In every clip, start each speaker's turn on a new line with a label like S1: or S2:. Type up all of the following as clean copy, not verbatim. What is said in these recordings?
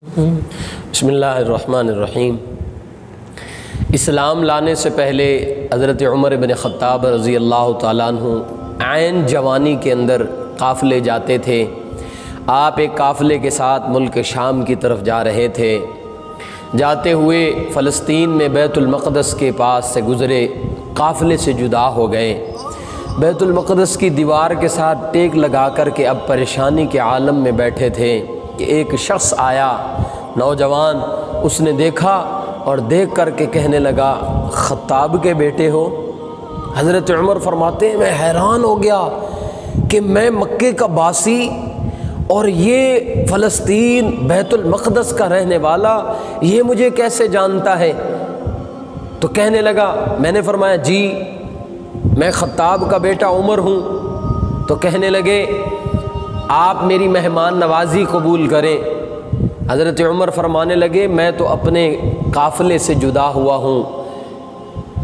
S1: बिस्मिल्लाहिर्रहमानिर्रहीम। इस्लाम लाने से पहले हज़रत उमर इब्न ख़त्ताब रज़ी अल्लाह ताला अन्हु ऐन जवानी के अंदर काफ़िले जाते थे। आप एक काफ़िले के साथ मुल्क शाम की तरफ जा रहे थे। जाते हुए फ़लस्तीन में बैतुल मक़दस के पास से गुज़रे, काफ़िले से जुदा हो गए। बैतुल मक़दस की दीवार के साथ टेक लगा कर के अब परेशानी के आलम में बैठे थे कि एक शख्स आया, नौजवान। उसने देखा और देख कर के कहने लगा, ख़त्ताब के बेटे हो? हज़रत उमर फरमाते हैं, मैं हैरान हो गया कि मैं मक्के का बासी और ये फ़लस्तीन बैतुल मक़दस का रहने वाला, ये मुझे कैसे जानता है? तो कहने लगा, मैंने फरमाया जी मैं ख़त्ताब का बेटा उमर हूँ। तो कहने लगे, आप मेरी मेहमान नवाज़ी कबूल करें। हज़रत उमर फरमाने लगे, मैं तो अपने काफ़िले से जुदा हुआ हूँ।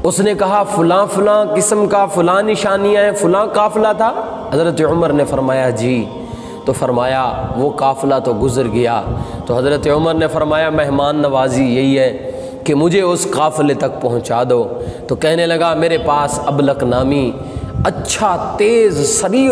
S1: उसने कहा, फ़लाँ फ़लाँ किस्म का फ़लाँ निशानियाँ हैं, फ़लाँ काफ़िला था? हज़रत उमर ने फरमाया जी। तो फरमाया वो काफ़िला तो गुज़र गया। तो हज़रत उमर ने फरमाया, मेहमान नवाज़ी यही है कि मुझे उस काफ़िले तक पहुँचा दो। तो कहने लगा, मेरे पास अबलक नामी अच्छा तेज़ सरी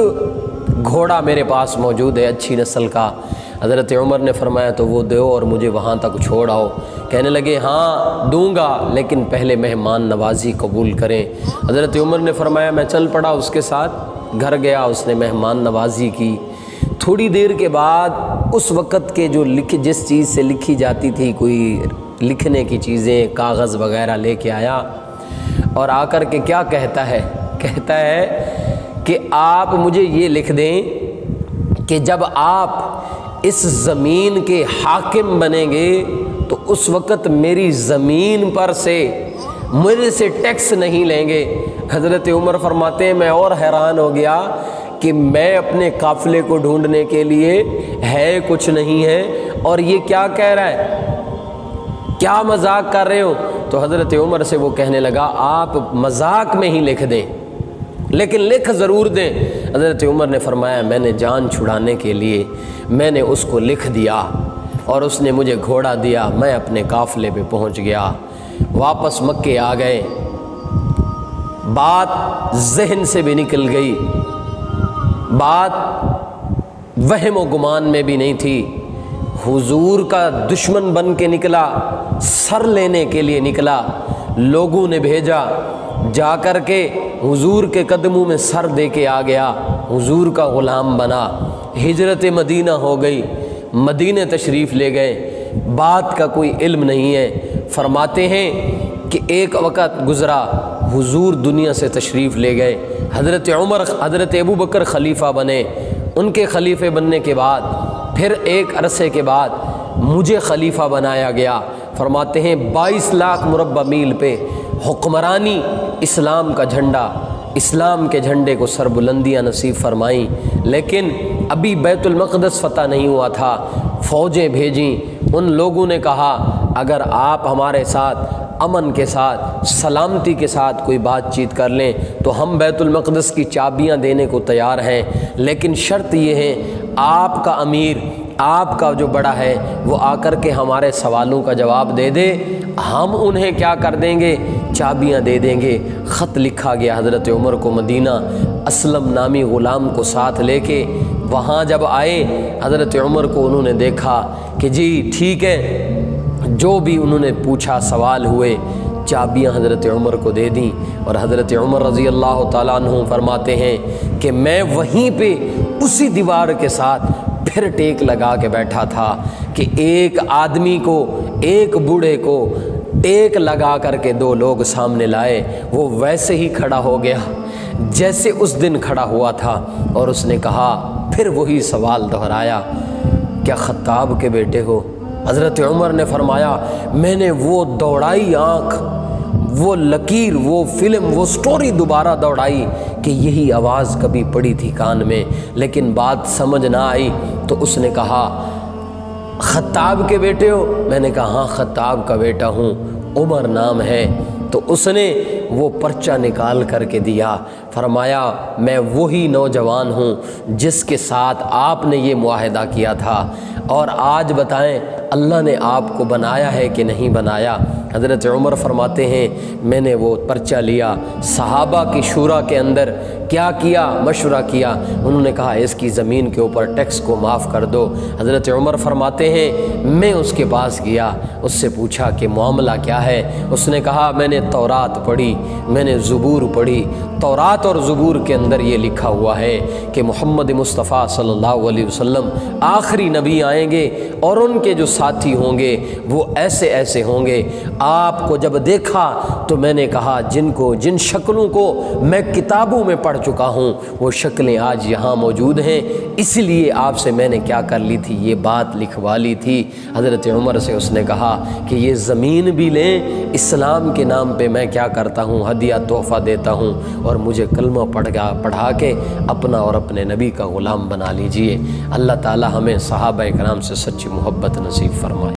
S1: घोड़ा मेरे पास मौजूद है, अच्छी नस्ल का। हज़रत उमर ने फरमाया, तो वो दो और मुझे वहाँ तक छोड़ आओ। कहने लगे, हाँ दूंगा, लेकिन पहले मेहमान नवाज़ी कबूल करें। हज़रत उमर ने फरमाया, मैं चल पड़ा उसके साथ। घर गया, उसने मेहमान नवाज़ी की। थोड़ी देर के बाद उस वक़्त के जो जिस चीज़ से लिखी जाती थी, कोई लिखने की चीज़ें, कागज़ वग़ैरह लेके आया और आकर के क्या कहता है? कहता है कि आप मुझे ये लिख दें कि जब आप इस ज़मीन के हाकिम बनेंगे तो उस वक़्त मेरी ज़मीन पर से मेरे से टैक्स नहीं लेंगे। हज़रत उमर फरमाते हैं, मैं और हैरान हो गया कि मैं अपने काफ़िले को ढूंढने के लिए है कुछ नहीं है और ये क्या कह रहा है, क्या मजाक कर रहे हो? तो हज़रत उमर से वो कहने लगा, आप मजाक में ही लिख दें लेकिन लिख ज़रूर दें। हज़रत उमर ने फरमाया, मैंने जान छुड़ाने के लिए मैंने उसको लिख दिया और उसने मुझे घोड़ा दिया, मैं अपने काफ़िले पे पहुंच गया। वापस मक्के आ गए, बात जहन से भी निकल गई, बात वहम व गुमान में भी नहीं थी। हुजूर का दुश्मन बन के निकला, सर लेने के लिए निकला। लोगों ने भेजा, जा कर के हुजूर के कदमों में सर दे के आ गया, हुजूर का ग़ुलाम बना। हिजरत मदीना हो गई, मदीने तशरीफ़ ले गए। बात का कोई इल्म नहीं है। फरमाते हैं कि एक वक़्त गुज़रा, हुजूर दुनिया से तशरीफ़ ले गए। हज़रत अबू बकर ख़लीफ़ा बने। उनके ख़लीफ़े बनने के बाद फिर एक अरसे के बाद मुझे ख़लीफ़ा बनाया गया। फरमाते हैं 22 लाख मुरब्बा मील पे हुक्मरानी, इस्लाम का झंडा, इस्लाम के झंडे को सरबुलंदियाँ नसीब फरमाई। लेकिन अभी बैतुल मक़दस फ़तह नहीं हुआ था। फ़ौजें भेजीं। उन लोगों ने कहा, अगर आप हमारे साथ अमन के साथ, सलामती के साथ कोई बातचीत कर लें तो हम बैतुल मक़दस की चाबियां देने को तैयार हैं, लेकिन शर्त ये है, आपका अमीर, आपका जो बड़ा है वो आकर के हमारे सवालों का जवाब दे दे, हम उन्हें क्या कर देंगे, चाबियां दे देंगे। ख़त लिखा गया हज़रत उमर को मदीना, असलम नामी ग़ुलाम को साथ लेके। वहाँ जब आए हज़रत उमर को उन्होंने देखा कि जी ठीक है, जो भी उन्होंने पूछा सवाल हुए, चाबियां हज़रत उमर को दे दी। और हज़रत उमर रज़ी अल्लाह ताला अन्हु फरमाते हैं कि मैं वहीं पे उसी दीवार के साथ फिर टेक लगा के बैठा था कि एक आदमी को, एक बूढ़े को टेक लगा करके दो लोग सामने लाए, वो वैसे ही खड़ा हो गया जैसे उस दिन खड़ा हुआ था। और उसने कहा, फिर वही सवाल दोहराया, क्या ख़त्ताब के बेटे हो? हज़रत उमर ने फरमाया, मैंने वो दौड़ाई आँख, वो लकीर, वो फ़िल्म, वो स्टोरी दोबारा दौड़ाई कि यही आवाज़ कभी पड़ी थी कान में, लेकिन बात समझ ना आई। तो उसने कहा, ख़त्ताब के बेटे हो? मैंने कहा, हाँ ख़त्ताब का बेटा हूँ, उमर नाम है। तो उसने वो पर्चा निकाल करके दिया। फरमाया मैं वही नौजवान हूँ जिसके साथ आपने ये मुआहदा किया था। اور آج بتائیں اللہ نے آپ کو بنایا ہے کہ نہیں بنایا؟ حضرت عمر فرماتے ہیں میں نے وہ پرچہ لیا، صحابہ کی شورا کے اندر کیا کیا، مشورہ کیا، انہوں نے کہا اس کی زمین کے اوپر ٹیکس کو معاف کر دو۔ حضرت عمر فرماتے ہیں میں اس کے پاس گیا، اس سے پوچھا کہ معاملہ کیا ہے؟ اس نے کہا میں نے تورات پڑھی، میں نے زبور پڑھی، تورات اور زبور کے اندر یہ لکھا ہوا ہے کہ محمد مصطفیٰ صلی اللہ علیہ وسلم آخری نبی آئیں گے اور ان کے جو ساتھی ہوں گے وہ ایسے ایسے ہوں گے۔ آپ کو جب دیکھا تو میں نے کہا جن شکلوں کو میں کتابوں میں پڑھ چکا ہوں وہ شکلیں آج یہاں موجود ہیں، اس لیے آپ سے میں نے کیا کر لی تھی، یہ بات لکھوا لی تھی۔ حضرت عمر سے اس نے کہا کہ یہ زمین بھی لیں، اسلام کے نام پہ میں کیا کرتا ہوں، ہدیہ تحفہ دیتا ہوں، اور مجھے کلمہ پڑھا کے اپنا اور اپنے نبی کا غلام بنا لیجئے۔ اللہ تعالی ہمیں صحابہ کرام سے سچی محبت نصیب فرمائے۔